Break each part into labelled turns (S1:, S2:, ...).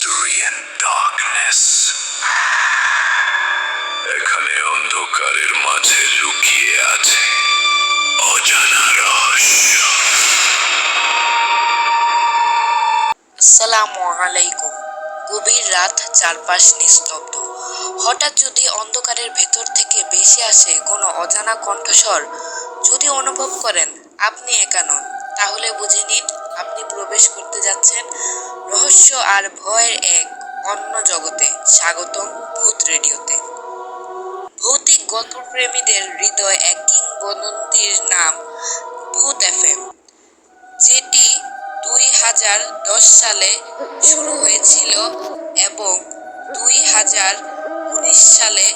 S1: mystery and darkness. এখানে অন্ধকারের মাঝে লুকিয়ে আছে অজানা রহস্য।
S2: আসসালামু আলাইকুম। গভীর রাত, চারপাশ নিস্তব্ধ। হঠাৎ যদি অন্ধকারের ভেতর থেকে ভেসে আসে কোনো অজানা কণ্ঠস্বর, যদি অনুভব করেন আপনি একা নন, তাহলে বুঝে নিন আপনি প্রবেশ করতে যাচ্ছেন রহস্য আর ভয়ের এক অন্য জগতে। স্বাগতম ভূত রেডিওতে। ভৌতিক গল্পপ্রেমীদের হৃদয় এক কিংবদন্তির নাম ভূত এফএম, যেটি 2010 সালে শুরু হয়েছিল এবং 2019 সালে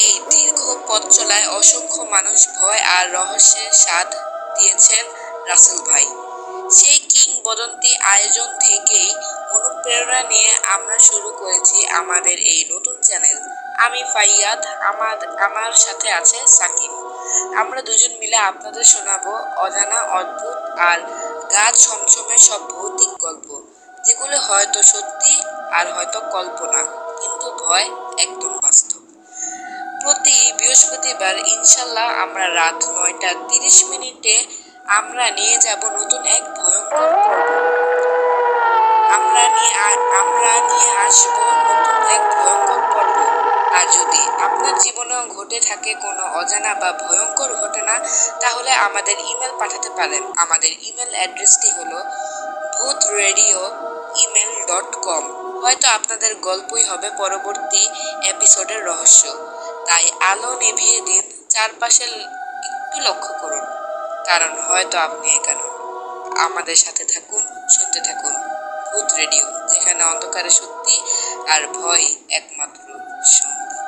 S2: এই দীর্ঘ পথ চলায় অসংখ্য মানুষ ভয় আর রহস্যের স্বাদ দিয়েছেন রাসেল ভাই। সেই কিংবদন্তি আয়োজন থেকেই অনুপ্রেরণা নিয়ে আমরা শুরু করেছি আমাদের এই নতুন চ্যানেল। আমি ফাইয়াদ, আমার সাথে আছে সাকিব। আমরা দুজন মিলে আপনাদের শোনাবো অজানা, অদ্ভুত আর গা ছমছমে সব ভৌতিক গল্প, যেগুলো হয়তো সত্যি আর হয়তো কল্পনা, কিন্তু ভয় একদম বাস্তব। প্রতি বৃহস্পতিবার ইনশাল্লাহ আমরা রাত 9টা 30 মিনিটে আমরা নিয়ে যাব নতুন এক ভয়ঙ্কর পর্ব। আমরা নিয়ে আসবো নতুন এক ভয়ঙ্কর পর্ব। আর যদি আপনার জীবনেও ঘটে থাকে কোনো অজানা বা ভয়ঙ্কর ঘটনা, তাহলে আমাদের ইমেল পাঠাতে পারেন। আমাদের ইমেল অ্যাড্রেসটি হলো bhutradio@gmail.com। হয়তো আপনাদের গল্পই হবে পরবর্তী এপিসোডের রহস্য। তাই আলো নিভিয়ে দিন, চারপাশে একটু লক্ষ্য করুন, কারণ হয়তো আপনি একা নন। আমাদের সাথে থাকুন, শুনতে থাকুন ভূত রেডিও, যেখানে অন্ধকারে সত্যি আর ভয় একমাত্র সঙ্গী।